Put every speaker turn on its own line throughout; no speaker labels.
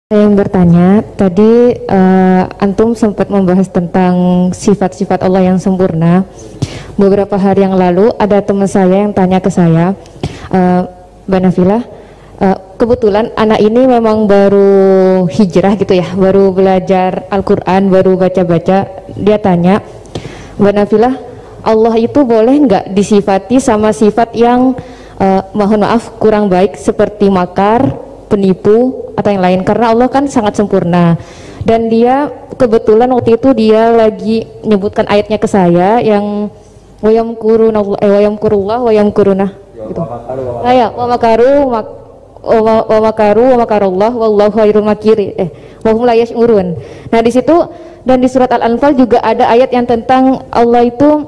Saya yang bertanya, tadi Antum sempat membahas tentang sifat-sifat Allah yang sempurna. Beberapa hari yang lalu ada teman saya yang tanya ke saya, Mbak Nafilah, kebetulan anak ini memang baru hijrah gitu ya, baru belajar Al-Quran, baru baca-baca. Dia tanya, Mbak Nafilah, Allah itu boleh nggak disifati sama sifat yang mohon maaf kurang baik seperti makar, penipu atau yang lain, karena Allah kan sangat sempurna. Dan dia kebetulan waktu itu dia lagi menyebutkan ayatnya ke saya yang wayamkurullah wayamkuruna gitu. Wa makaru wa makarullah wallahu khairul makiri wa hum la yash'urun. Nah di situ dan di surat Al-Anfal juga ada ayat yang tentang Allah itu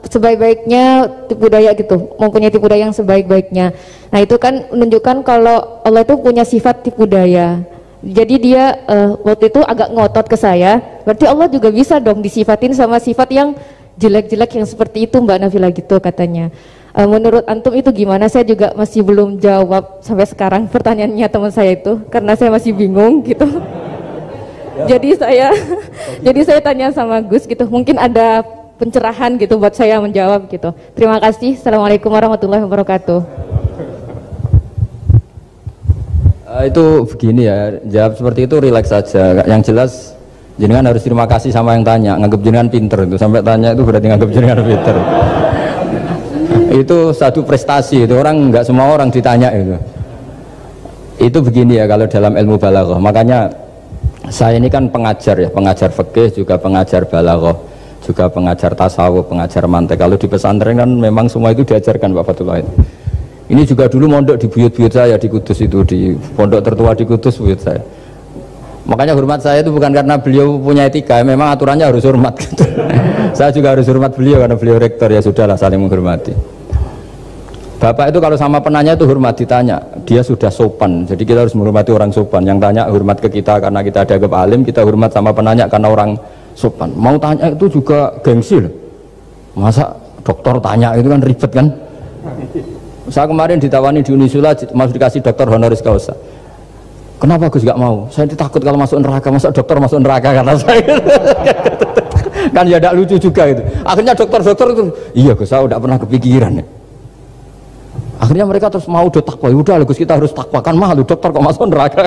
sebaik-baiknya tipu daya gitu, mempunyai tipu daya yang sebaik-baiknya. Nah itu kan menunjukkan kalau Allah itu punya sifat tipu daya. Jadi dia waktu itu agak ngotot ke saya, berarti Allah juga bisa dong disifatin sama sifat yang jelek-jelek yang seperti itu Mbak Nafila gitu katanya. Menurut Antum itu gimana? Saya juga masih belum jawab sampai sekarang pertanyaannya teman saya itu, karena saya masih bingung gitu. Jadi saya tanya sama Gus gitu, mungkin ada pencerahan gitu buat saya menjawab gitu. Terima kasih. Assalamualaikum warahmatullahi wabarakatuh.
Itu begini ya, jawab seperti itu rileks saja. Yang jelas jenengan harus terima kasih sama yang tanya, nganggap jenengan pinter itu. Sampai tanya itu berarti nganggap jenengan pinter. Itu satu prestasi itu, orang nggak semua orang ditanya itu. Itu begini ya kalau dalam ilmu balaghah. Makanya saya ini kan pengajar ya, pengajar fikih juga pengajar balaghah, juga pengajar tasawuf, pengajar mantek. Kalau di pesantren kan memang semua itu diajarkan Pak Fatullah. Ini juga dulu mondok di buyut-buyut saya di Kudus itu, di pondok tertua di Kudus buyut saya. Makanya hormat saya itu bukan karena beliau punya etika, memang aturannya harus hormat gitu. Saya juga harus hormat beliau karena beliau rektor, ya sudahlah saling menghormati. Bapak itu kalau sama penanya itu hormat, ditanya, dia sudah sopan. Jadi kita harus menghormati orang sopan. Yang tanya hormat ke kita karena kita dianggap alim, kita hormat sama penanya karena orang sopan. Mau tanya itu juga gengsi loh. Masa dokter tanya itu kan ribet kan? Saya kemarin ditawani di Unisula masuk dikasih dokter honoris causa. Kenapa Gus gak mau? Saya takut kalau masuk neraka. Masa dokter masuk neraka karena saya? Kan ya tidak lucu juga itu. Akhirnya dokter-dokter itu, iya Gus saya udah pernah kepikiran ya. Akhirnya mereka terus mau takwa. Udah Gus kita harus takwa, kan mahal dokter kok masuk neraka.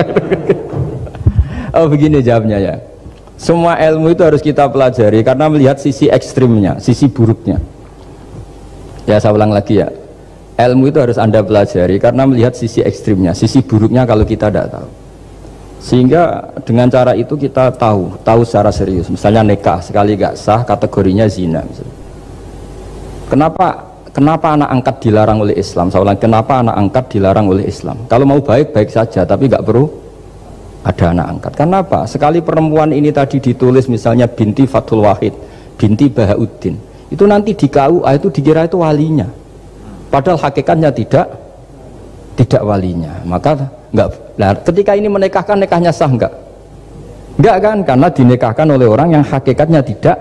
Oh begini jawabnya ya. Semua ilmu itu harus kita pelajari karena melihat sisi ekstrimnya, sisi buruknya. Ya saya ulang lagi ya. Ilmu itu harus Anda pelajari karena melihat sisi ekstrimnya, sisi buruknya kalau kita tidak tahu. Sehingga dengan cara itu kita tahu secara serius. Misalnya nikah sekali gak sah kategorinya zina. Misalnya. Kenapa anak angkat dilarang oleh Islam? Saya ulang, kenapa anak angkat dilarang oleh Islam? Kalau mau baik-baik saja, tapi gak perlu ada anak angkat. Kenapa? Sekali perempuan ini tadi ditulis misalnya binti Fathul Wahid, binti Bahauddin, itu nanti di KUA itu dikira itu walinya. Padahal hakikatnya tidak walinya. Maka enggak. Nah, ketika ini menikahkan, nikahnya sah enggak? Enggak kan? Karena dinikahkan oleh orang yang hakikatnya tidak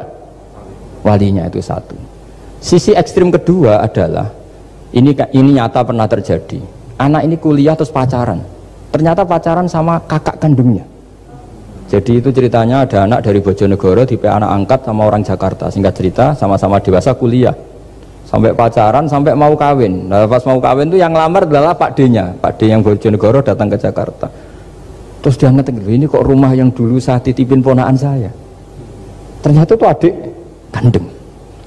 walinya, itu satu. Sisi ekstrim kedua adalah ini nyata pernah terjadi. Anak ini kuliah terus pacaran. Ternyata pacaran sama kakak kandungnya. Jadi itu ceritanya ada anak dari Bojonegoro tipe anak angkat sama orang Jakarta. Singkat cerita sama-sama dewasa kuliah. Sampai pacaran, sampai mau kawin. Nah, pas mau kawin itu yang lamar adalah Pak D-nya. Pak D yang Bojonegoro datang ke Jakarta. Terus dia ngetik, ini kok rumah yang dulu saya titipin ponakan saya. Ternyata itu adik kandung.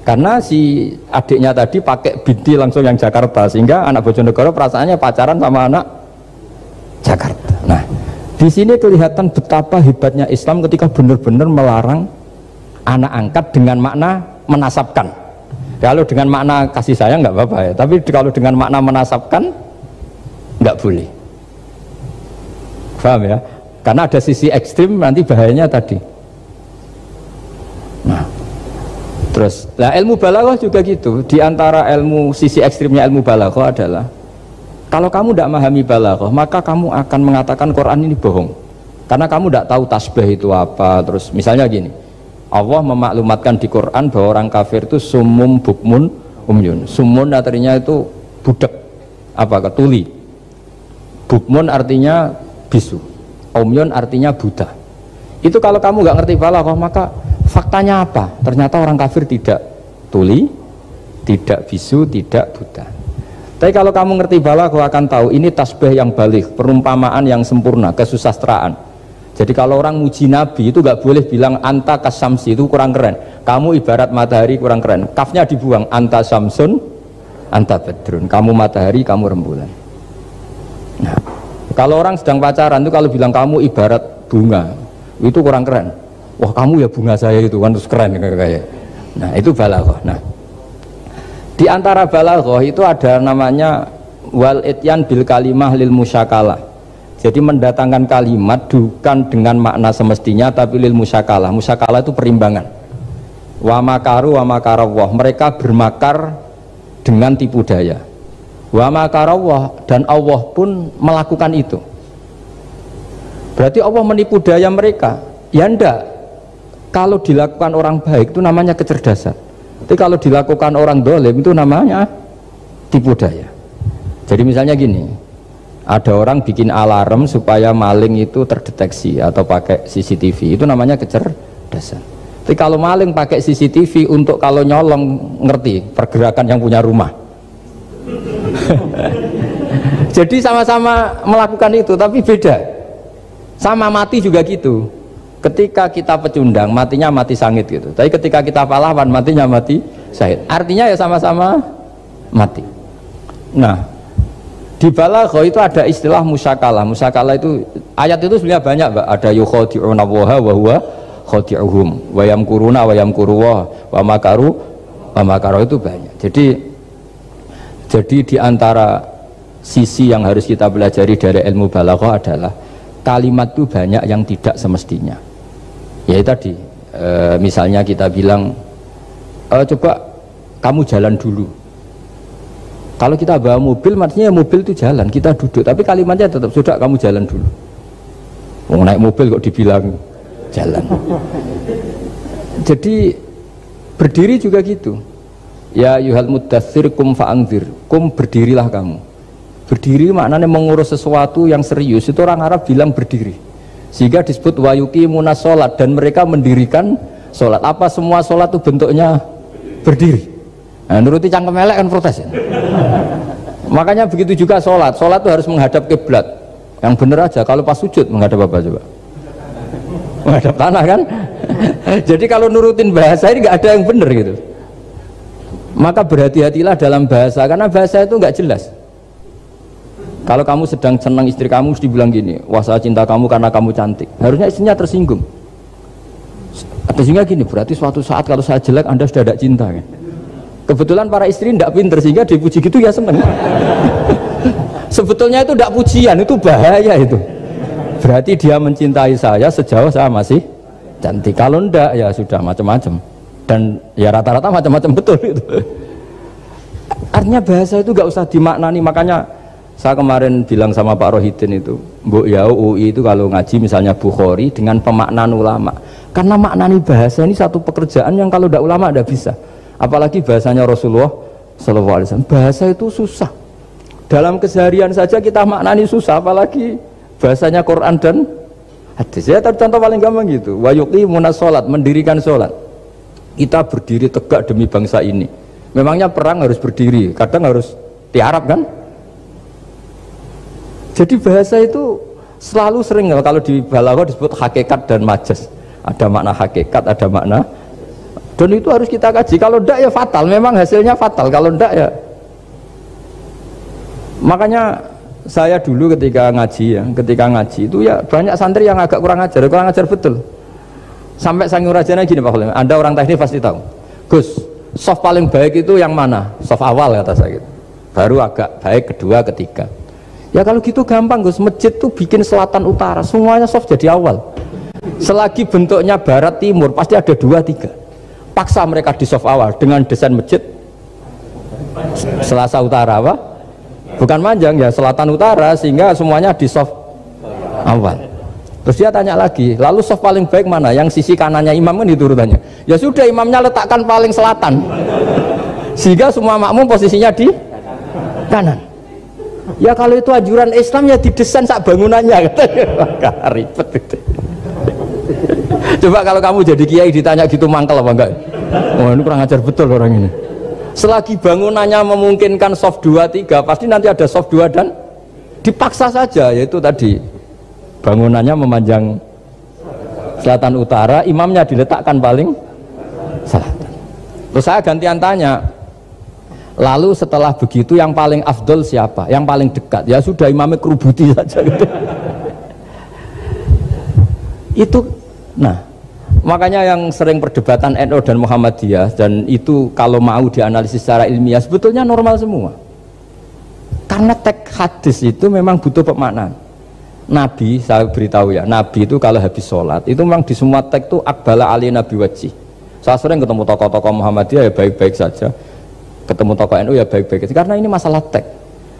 Karena si adiknya tadi pakai binti langsung yang Jakarta. Sehingga anak Bojonegoro perasaannya pacaran sama anak Jakarta. Nah, di sini kelihatan betapa hebatnya Islam ketika benar-benar melarang anak angkat dengan makna menasabkan. Kalau dengan makna kasih sayang nggak apa-apa ya, tapi kalau dengan makna menasabkan nggak boleh. Paham ya? Karena ada sisi ekstrim nanti bahayanya tadi. Nah, terus, nah ilmu balaghah juga gitu. Di antara ilmu sisi ekstrimnya ilmu balaghah adalah kalau kamu tidak memahami balaghah, maka kamu akan mengatakan Quran ini bohong. Karena kamu tidak tahu tasbih itu apa. Terus misalnya gini. Allah memaklumatkan di Quran bahwa orang kafir itu sumum bukmun umyun. Sumun artinya itu budak, apa ketuli. Bukmun artinya bisu. Umyun artinya buta. Itu kalau kamu nggak ngerti balaghah, maka faktanya apa? Ternyata orang kafir tidak tuli, tidak bisu, tidak buta. Tapi kalau kamu ngerti balaghah akan tahu ini tasbih yang baligh, perumpamaan yang sempurna, kesusastraan. Jadi kalau orang muji Nabi itu nggak boleh bilang anta kasamsi, itu kurang keren. Kamu ibarat matahari, kurang keren. Kafnya dibuang, anta samsun, anta badrun. Kamu matahari, kamu rembulan. Nah, kalau orang sedang pacaran itu kalau bilang kamu ibarat bunga, itu kurang keren. Wah, kamu ya bunga saya itu kan, terus keren kayak. Nah, itu balaghah. Nah, di antara balaghah itu ada namanya wal ityan bil kalimah lil musyakalah. Jadi mendatangkan kalimat bukan dengan makna semestinya tapi lil musyakalah. Musyakalah itu perimbangan. Wa makaru wa makarawah. Mereka bermakar dengan tipu daya. Wa makarawah, dan Allah pun melakukan itu. Berarti Allah menipu daya mereka. Ya enggak. Kalau dilakukan orang baik itu namanya kecerdasan. Tapi kalau dilakukan orang dolim itu namanya tipu daya. Jadi misalnya gini, ada orang bikin alarm supaya maling itu terdeteksi atau pakai CCTV, itu namanya kecerdasan. Tapi kalau maling pakai CCTV untuk kalau nyolong, ngerti pergerakan yang punya rumah. Jadi sama-sama melakukan itu tapi beda. Sama mati juga gitu. Ketika kita pecundang matinya mati sangit gitu, tapi ketika kita pahlawan matinya mati syahid. Artinya ya sama-sama mati. Nah, di balaghah itu ada istilah musyakalah. Musyakalah itu ayat itu sebenarnya banyak, Mbak. Ada yukhadi'una Allaha wa huwa khadi'uhum wa yamkuruna wa yamkuruwah wa makaru wa makaru, itu banyak. Jadi di antara sisi yang harus kita pelajari dari ilmu balaghah adalah kalimat itu banyak yang tidak semestinya. Ya tadi misalnya kita bilang coba kamu jalan dulu. Kalau kita bawa mobil, maksudnya mobil itu jalan, kita duduk, tapi kalimatnya tetap sudah kamu jalan dulu. Mau naik mobil kok dibilang jalan. Jadi berdiri juga gitu. Ya yuhal muddathir kum fa'angzir, kum berdirilah kamu. Berdiri maknanya mengurus sesuatu yang serius. Itu orang Arab bilang berdiri. Sehingga disebut wayuqimuna sholat, dan mereka mendirikan sholat. Apa semua sholat itu bentuknya berdiri? Nah, nuruti cangkem elek kan protes ya? Makanya begitu juga sholat itu harus menghadap kiblat yang bener aja. Kalau pas sujud menghadap apa coba? Menghadap tanah kan? Jadi kalau nurutin bahasa ini nggak ada yang bener gitu. Maka berhati-hatilah dalam bahasa, karena bahasa itu nggak jelas. Kalau kamu sedang senang istri kamu mesti bilang gini, wah saya cinta kamu karena kamu cantik. Harusnya istrinya tersinggung. Sehingga gini, berarti suatu saat kalau saya jelek Anda sudah tidak cinta kan? Kebetulan para istri tidak pinter sehingga dipuji gitu ya seneng. Sebetulnya itu tidak pujian, itu bahaya itu. Berarti dia mencintai saya sejauh saya masih cantik. Kalau enggak ya sudah macam-macam. Dan ya rata-rata macam-macam betul itu. Artinya bahasa itu nggak usah dimaknani. Makanya saya kemarin bilang sama Pak Rohidin itu, Mbok ya UI itu kalau ngaji misalnya Bukhari dengan pemaknaan ulama. Karena maknani bahasa ini satu pekerjaan yang kalau tidak ulama tidak bisa. Apalagi bahasanya Rasulullah SAW. Bahasa itu susah. Dalam keseharian saja kita maknani susah, apalagi bahasanya Quran dan hadis. Ya contoh paling gampang gitu. Wa yuqimuna sholat, mendirikan sholat. Kita berdiri tegak demi bangsa ini. Memangnya perang harus berdiri, kadang harus tiarap kan? Jadi bahasa itu selalu sering kalau di balaghah disebut hakikat dan majas. Ada makna hakikat, ada makna. Dan itu harus kita kaji. Kalau enggak ya fatal, memang hasilnya fatal. Kalau enggak ya. Makanya saya dulu ketika ngaji itu ya banyak santri yang agak kurang ajar betul. Sampai sang rajanya gini Pak Khalim, Anda orang teknik pasti tahu. Gus, soft paling baik itu yang mana? Soft awal kata saya gitu. Baru agak baik kedua, ketiga. Ya kalau gitu gampang Gus, masjid tuh bikin selatan utara, semuanya soft jadi awal. Selagi bentuknya barat timur pasti ada dua tiga. Paksa mereka di soft awal dengan desain masjid selasa utara apa? Bukan manjang ya, selatan utara, sehingga semuanya di soft awal. Terus dia tanya lagi, lalu soft paling baik mana? Yang sisi kanannya imam kan itu urutannya. Ya sudah, imamnya letakkan paling selatan, sehingga semua makmum posisinya di kanan. Ya kalau itu anjuran Islam ya didesain sak bangunannya katanya. Ribet itu. Coba kalau kamu jadi kiai ditanya gitu mangkel apa enggak? Oh ini kurang ajar betul orang ini. Selagi bangunannya memungkinkan soft 2, 3 pasti nanti ada soft 2 dan dipaksa saja, yaitu tadi bangunannya memanjang selatan utara, imamnya diletakkan paling selatan. Terus saya gantian tanya, lalu setelah begitu yang paling afdol siapa? Yang paling dekat? Ya sudah imamnya kerubuti saja gitu. Itu, nah makanya yang sering perdebatan NU dan Muhammadiyah, dan itu kalau mau dianalisis secara ilmiah sebetulnya normal semua. Karena teks hadis itu memang butuh pemaknaan. Nabi, saya beritahu ya, Nabi itu kalau habis sholat itu memang di semua teks itu akbala ali nabi wajih. Saya sering ketemu tokoh-tokoh Muhammadiyah ya baik-baik saja, ketemu tokoh NU ya baik-baik saja, karena ini masalah teks.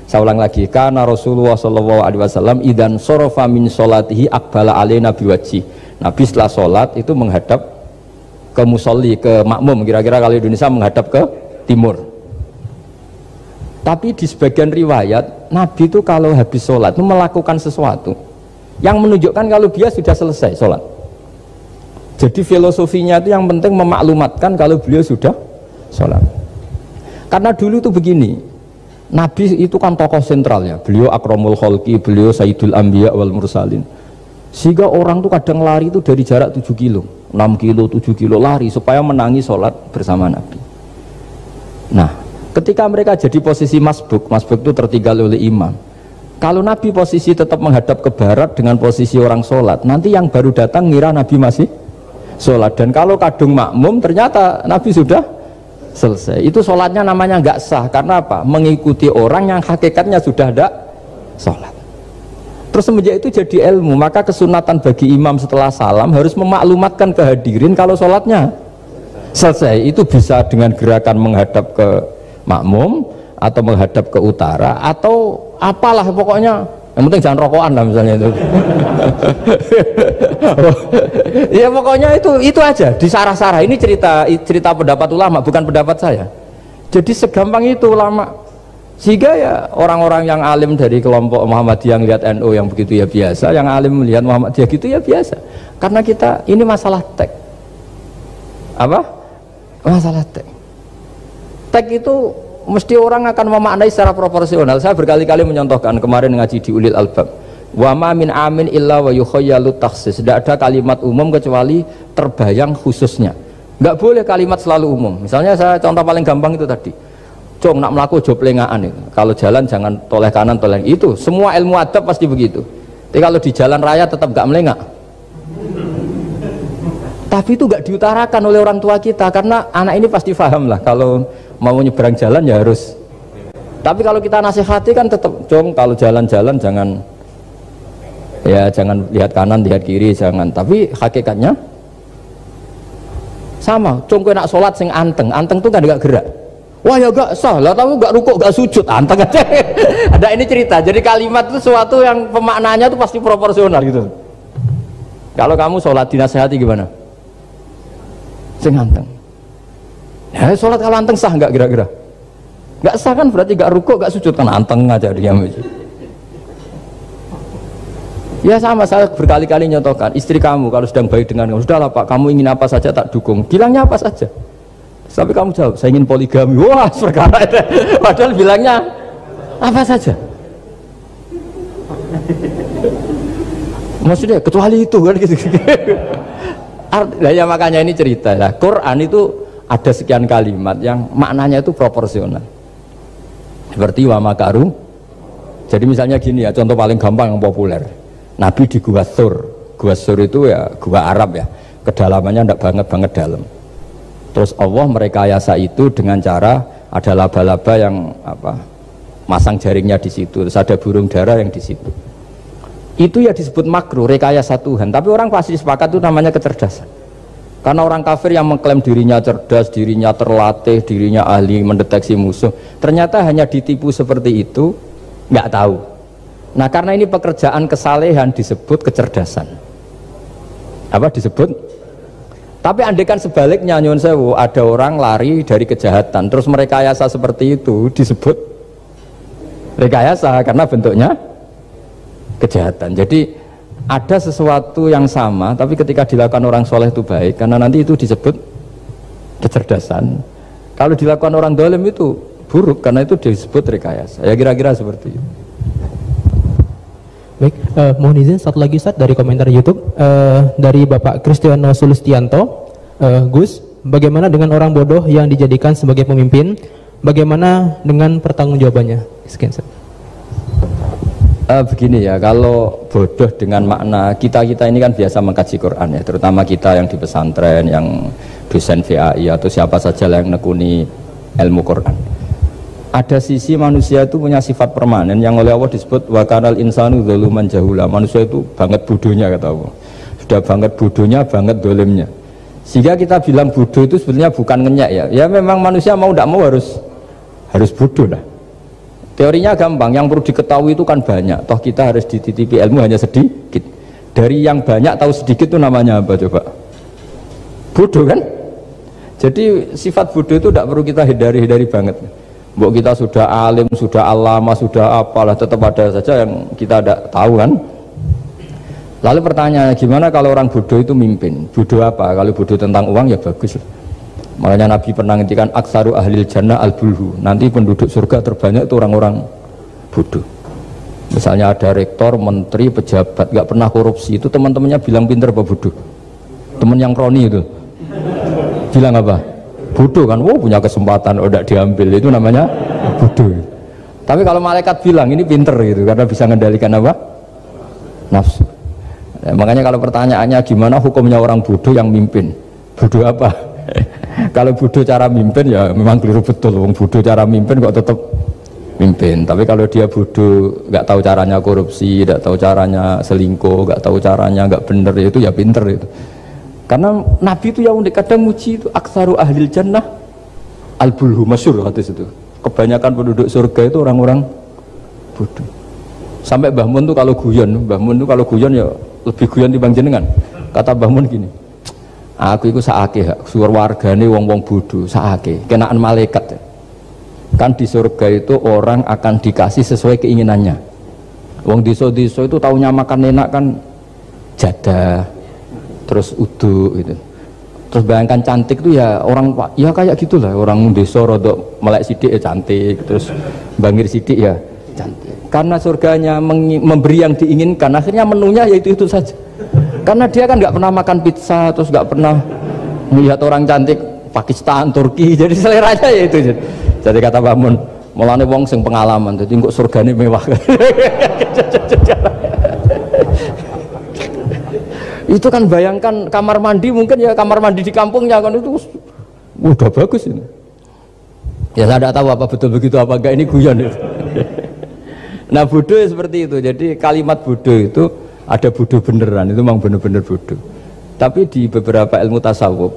Saya ulang lagi, karena Rasulullah SAW idan sorofa min sholatihi akbala ali nabi wajih. Nabi setelah sholat itu menghadap ke musolli, ke makmum, kira-kira kalau Indonesia menghadap ke timur. Tapi di sebagian riwayat Nabi itu kalau habis sholat itu melakukan sesuatu yang menunjukkan kalau dia sudah selesai sholat. Jadi filosofinya itu yang penting memaklumatkan kalau beliau sudah sholat. Karena dulu itu begini, Nabi itu kan tokoh sentralnya, beliau akramul kholqi, beliau sayyidul anbiya wal mursalin. Sehingga orang tuh kadang lari itu dari jarak 7 kilo, 6 kilo, 7 kilo lari supaya menangi sholat bersama Nabi. Nah, ketika mereka jadi posisi masbuk itu tertinggal oleh imam. Kalau Nabi posisi tetap menghadap ke barat dengan posisi orang sholat, nanti yang baru datang ngira Nabi masih sholat. Dan kalau kadung makmum ternyata Nabi sudah selesai. Itu sholatnya namanya nggak sah. Karena apa? Mengikuti orang yang hakikatnya sudah ada sholat. Terus semenjak itu jadi ilmu, maka kesunatan bagi imam setelah salam harus memaklumatkan ke hadirin kalau sholatnya selesai. Itu bisa dengan gerakan menghadap ke makmum atau menghadap ke utara atau apalah pokoknya, yang penting jangan rokokan lah misalnya itu. Ya pokoknya itu aja disarah-sarah. Ini cerita pendapat ulama, bukan pendapat saya. Jadi segampang itu ulama. Sehingga ya orang-orang yang alim dari kelompok Muhammadiyah yang lihat NU yang begitu ya biasa, yang alim melihat Muhammadiyah gitu ya biasa. Karena kita ini masalah teks. Apa? Masalah teks. Teks itu mesti orang akan memaknai secara proporsional. Saya berkali-kali menyontohkan kemarin ngaji di Ulil Albab. Wa ma min amin illa wa yukhayyalu takhsis. Tidak ada kalimat umum kecuali terbayang khususnya. Enggak boleh kalimat selalu umum. Misalnya saya contoh paling gampang itu tadi. Cong nak melaku job lengaan itu. Kalau jalan jangan toleh kanan toleh itu. Semua ilmu adab pasti begitu. Tapi kalau di jalan raya tetap gak melengak. Tapi itu gak diutarakan oleh orang tua kita karena anak ini pasti paham lah kalau mau nyebrang jalan ya harus. Tapi kalau kita nasihati kan tetap, Cong kalau jalan-jalan jangan lihat kanan lihat kiri jangan. Tapi hakikatnya sama. Cong kowe nak sholat sing anteng tuh kan gak gerak. Wah ya gak sah lah, kamu gak rukuk gak sujud, anteng aja. Ada ini cerita, jadi kalimat itu sesuatu yang pemaknanya itu pasti proporsional gitu. Kalau kamu sholat dinasihati gimana? Sing anteng. Ya sholat kalau anteng sah gak kira-kira? Gak sah kan berarti gak rukuk gak sujud kan anteng aja dia. Ya sama, saya berkali-kali nyontohkan istri kamu kalau sedang baik dengan kamu, sudahlah Pak, kamu ingin apa saja tak dukung, bilangnya apa saja. Tapi kamu jawab, saya ingin poligami. Wah, perkara itu. Padahal bilangnya apa saja. Maksudnya kecuali itu kan gitu. Nah, ya makanya ini cerita lah. Quran itu ada sekian kalimat yang maknanya itu proporsional. Seperti wa makaru. Jadi misalnya gini ya, contoh paling gampang yang populer. Nabi di Gua Thur. Gua Thur itu ya gua Arab ya. Kedalamannya enggak banget dalam. Terus Allah merekayasa itu dengan cara ada laba-laba yang masang jaringnya di situ, terus ada burung dara yang di situ. Itu ya disebut makruh, rekayasa Tuhan. Tapi orang pasti sepakat itu namanya kecerdasan. Karena orang kafir yang mengklaim dirinya cerdas, dirinya terlatih, dirinya ahli mendeteksi musuh, ternyata hanya ditipu seperti itu, nggak tahu. Nah karena ini pekerjaan kesalehan disebut kecerdasan. Apa disebut? Tapi andaikan sebaliknya, nyuwun sewu, ada orang lari dari kejahatan terus merekayasa seperti itu disebut rekayasa karena bentuknya kejahatan. Jadi ada sesuatu yang sama tapi ketika dilakukan orang soleh itu baik karena nanti itu disebut kecerdasan. Kalau dilakukan orang dolim itu buruk karena itu disebut rekayasa. Ya kira-kira seperti itu.
Baik, mohon izin satu lagi Ustaz dari komentar YouTube dari Bapak Kristiano Sulistianto. Gus, bagaimana dengan orang bodoh yang dijadikan sebagai pemimpin? Bagaimana dengan pertanggungjawabannya? Sekian Ustaz.
Begini ya, kalau bodoh dengan makna kita ini kan biasa mengkaji Quran ya, terutama kita yang di pesantren, yang dosen VAI atau siapa saja yang nekuni ilmu Quran. Ada sisi manusia itu punya sifat permanen yang oleh Allah disebut wa kanal insanu dzaluman jahula. Manusia itu banget bodohnya kata Allah. Sudah banget bodohnya, banget dolimnya. Sehingga kita bilang bodoh itu sebenarnya bukan ngenyek ya. Ya memang manusia mau tidak mau harus bodoh lah. Teorinya gampang, yang perlu diketahui itu kan banyak. Toh kita harus dititipi ilmu hanya sedikit. Dari yang banyak tahu sedikit itu namanya apa coba? Bodoh kan? Jadi sifat bodoh itu tidak perlu kita hindari banget. Mbok kita sudah alim, sudah alama, sudah apalah, tetap ada saja yang kita tidak tahu kan. Lalu pertanyaannya, gimana kalau orang bodoh itu mimpin? Bodoh apa? Kalau bodoh tentang uang ya bagus. Makanya Nabi pernah ngendikan aksaru ahlil jannah al-bulhu. Nanti penduduk surga terbanyak itu orang-orang bodoh. Misalnya ada rektor, menteri, pejabat, nggak pernah korupsi, itu teman-temannya bilang pinter apa bodoh? Teman yang kroni itu bilang apa? Bodoh kan, punya kesempatan, tidak diambil, itu namanya bodoh. Tapi kalau malaikat bilang ini pinter gitu, karena bisa mengendalikan apa? Nafsu. Makanya kalau pertanyaannya gimana hukumnya orang bodoh yang mimpin? Bodoh apa? Kalau bodoh cara mimpin ya memang keliru betul. Wong bodoh cara mimpin kok tetap mimpin. Tapi kalau dia bodoh, nggak tahu caranya korupsi, nggak tahu caranya selingkuh, nggak tahu caranya nggak bener, itu ya pinter itu. Karena Nabi itu yang unik, kadang muji itu aksaru ahlil jannah al-bulhu, masyhur hadis itu. Kebanyakan penduduk surga itu orang-orang bodoh. Sampai Mbah Mun tuh kalau guyon ya lebih guyon dibanding jenengan. Kata Mbah Mun gini, aku itu saake suar wargane wong-wong bodoh, saake kenaan malaikat. Kan di surga itu orang akan dikasih sesuai keinginannya. Wong desa-desa itu taunya makan enak kan jadah, terus uduk gitu. Terus bayangkan cantik tuh ya orang ya kayak gitulah, orang desa rodok melek sidik ya cantik, terus bangir sidik ya cantik. Karena surganya memberi yang diinginkan, akhirnya menunya yaitu itu saja. Karena dia kan nggak pernah makan pizza, terus nggak pernah melihat orang cantik Pakistan, Turki, jadi seleranya ya itu. Jadi kata Pak Mun, mulane wong sing pengalaman, jadi kok surgane mewah. Itu kan bayangkan kamar mandi, mungkin ya kamar mandi di kampungnya kan itu udah bagus ini. Ya saya tidak tahu apa betul begitu apa enggak, ini guyon itu. Nah bodoh ya seperti itu. Jadi kalimat bodoh itu ada bodoh beneran, itu memang bener-bener bodoh. Tapi di beberapa ilmu tasawuf,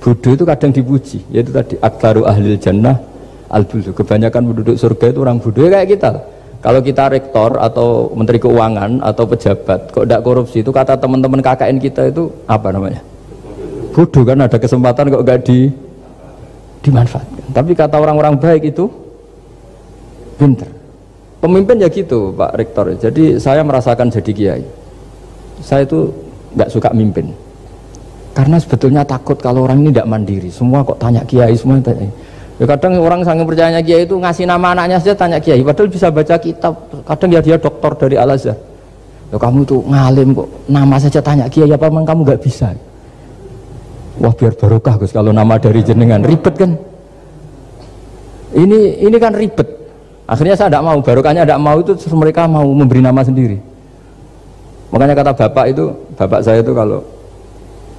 bodoh itu kadang dipuji, yaitu tadi aktaru ahlil jannah al-bulhu. Kebanyakan penduduk surga itu orang bodoh, ya kayak kita. Kalau kita rektor atau menteri keuangan atau pejabat kok tidak korupsi, itu kata teman-teman KKN kita itu apa namanya? Bodoh kan, ada kesempatan kok nggak dimanfaatkan. Tapi kata orang-orang baik itu pinter. Pemimpin ya gitu Pak Rektor. Jadi saya merasakan jadi kiai, saya itu nggak suka mimpin karena sebetulnya takut kalau orang ini tidak mandiri. Semua kok tanya kiai, semua tanya. Ya kadang orang sangat percayanya kiai itu ngasih nama anaknya saja tanya kiai, padahal bisa baca kitab. Kadang ya dia doktor dari Al-Azhar. Ya kamu tuh ngalim kok nama saja tanya kiai, apa memang kamu nggak bisa? Wah biar barokah Gus kalau nama dari jenengan, ribet kan? Ini kan ribet. Akhirnya saya tidak mau, barokahnya tidak mau, itu terus mereka mau memberi nama sendiri. Makanya kata bapak saya itu kalau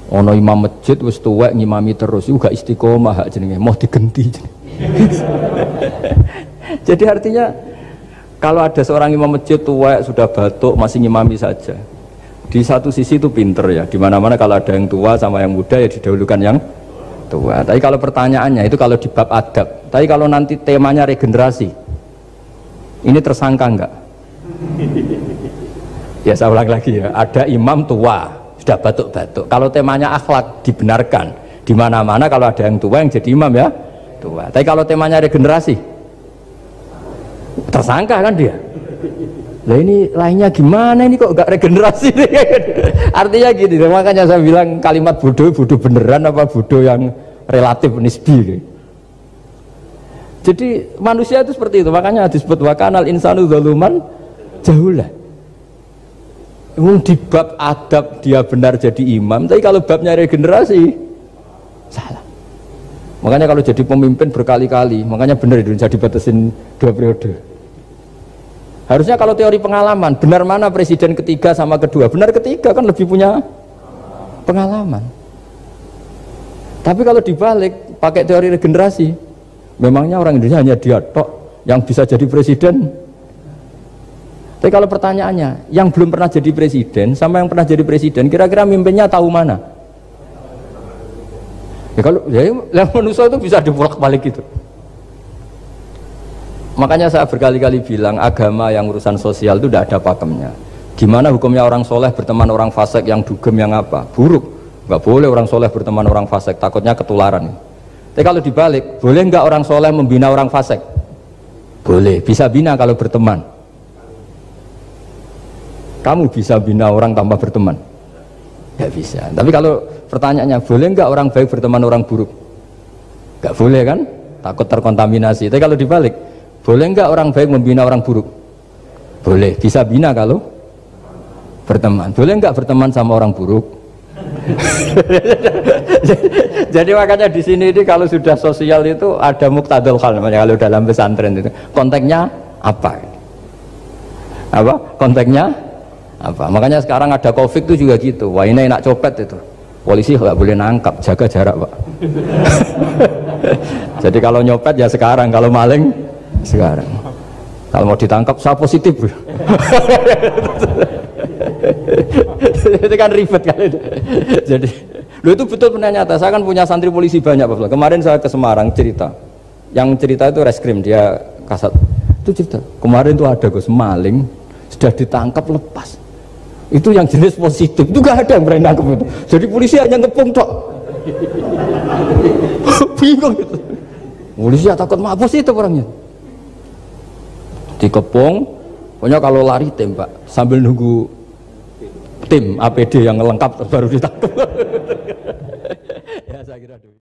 ono imam masjid wis tuwek ngimami terus juga istiqomah hak jenenge mau digenti. Jadi artinya kalau ada seorang imam masjid tuwek sudah batuk masih ngimami saja, di satu sisi itu pinter ya, dimana-mana kalau ada yang tua sama yang muda ya didahulukan yang tua. Tapi kalau pertanyaannya itu kalau di bab adab, tapi kalau nanti temanya regenerasi, ini tersangka enggak? Ya saya ulang lagi ya, ada imam tua sudah batuk-batuk. Kalau temanya akhlak dibenarkan, di mana-mana kalau ada yang tua yang jadi imam ya tua. Tapi kalau temanya regenerasi, tersangka kan dia. Lah ini lainnya gimana ini kok gak regenerasi? Artinya gini, makanya saya bilang kalimat bodoh beneran apa bodoh yang relatif nisbi. Jadi manusia itu seperti itu, makanya disebut wakanal insanu zaluman jahulah. Di bab adab dia benar jadi imam, tapi kalau babnya regenerasi salah. Makanya kalau jadi pemimpin berkali-kali, makanya benar Indonesia dibatasin 2 periode. Harusnya kalau teori pengalaman, benar mana presiden ketiga sama kedua? Benar ketiga kan lebih punya pengalaman. Tapi kalau dibalik, pakai teori regenerasi, memangnya orang Indonesia hanya dia tok yang bisa jadi presiden? Tapi kalau pertanyaannya, yang belum pernah jadi presiden sama yang pernah jadi presiden, kira-kira mimpinnya tahu mana? Ya kalau yang manusia itu bisa dibolak-balik gitu. Makanya saya berkali-kali bilang agama yang urusan sosial itu tidak ada pakemnya. Gimana hukumnya orang soleh berteman orang fasik yang dugem yang apa? Buruk. Nggak boleh orang soleh berteman orang fasik, takutnya ketularan. Tapi kalau dibalik, boleh nggak orang soleh membina orang fasik? Boleh, bisa bina kalau berteman. Kamu bisa bina orang tanpa berteman? Nggak bisa. Tapi kalau pertanyaannya, boleh nggak orang baik berteman orang buruk? Nggak boleh kan? Takut terkontaminasi. Tapi kalau dibalik, boleh nggak orang baik membina orang buruk? Boleh, bisa bina kalau berteman. Boleh nggak berteman sama orang buruk? Jadi makanya di sini ini kalau sudah sosial itu ada muktadul hal namanya kalau dalam pesantren itu. Konteksnya apa? Apa? Konteksnya apa? Makanya sekarang ada Covid itu juga gitu. Wah ini enak copet itu. Polisi nggak boleh nangkap, jaga jarak Pak. Jadi kalau nyopet ya sekarang, kalau maling sekarang. Kalau mau ditangkap saya positif. Itu kan ribet kan. Jadi lu itu betul benar nyata. Saya kan punya santri polisi banyak Pak. Kemarin saya ke Semarang cerita. Yang cerita itu reskrim, dia kasat. Itu cerita. Kemarin tuh ada Gus maling sudah ditangkap lepas. Itu yang jenis positif. Itu gak ada yang berani nangkep itu. Jadi polisi hanya ngepung tok. Bingung gitu. Polisi ya takut mah positif orangnya. Dikepung, pokoknya kalau lari tembak sambil nunggu tim APD yang lengkap baru ditangkap. Ya saya kira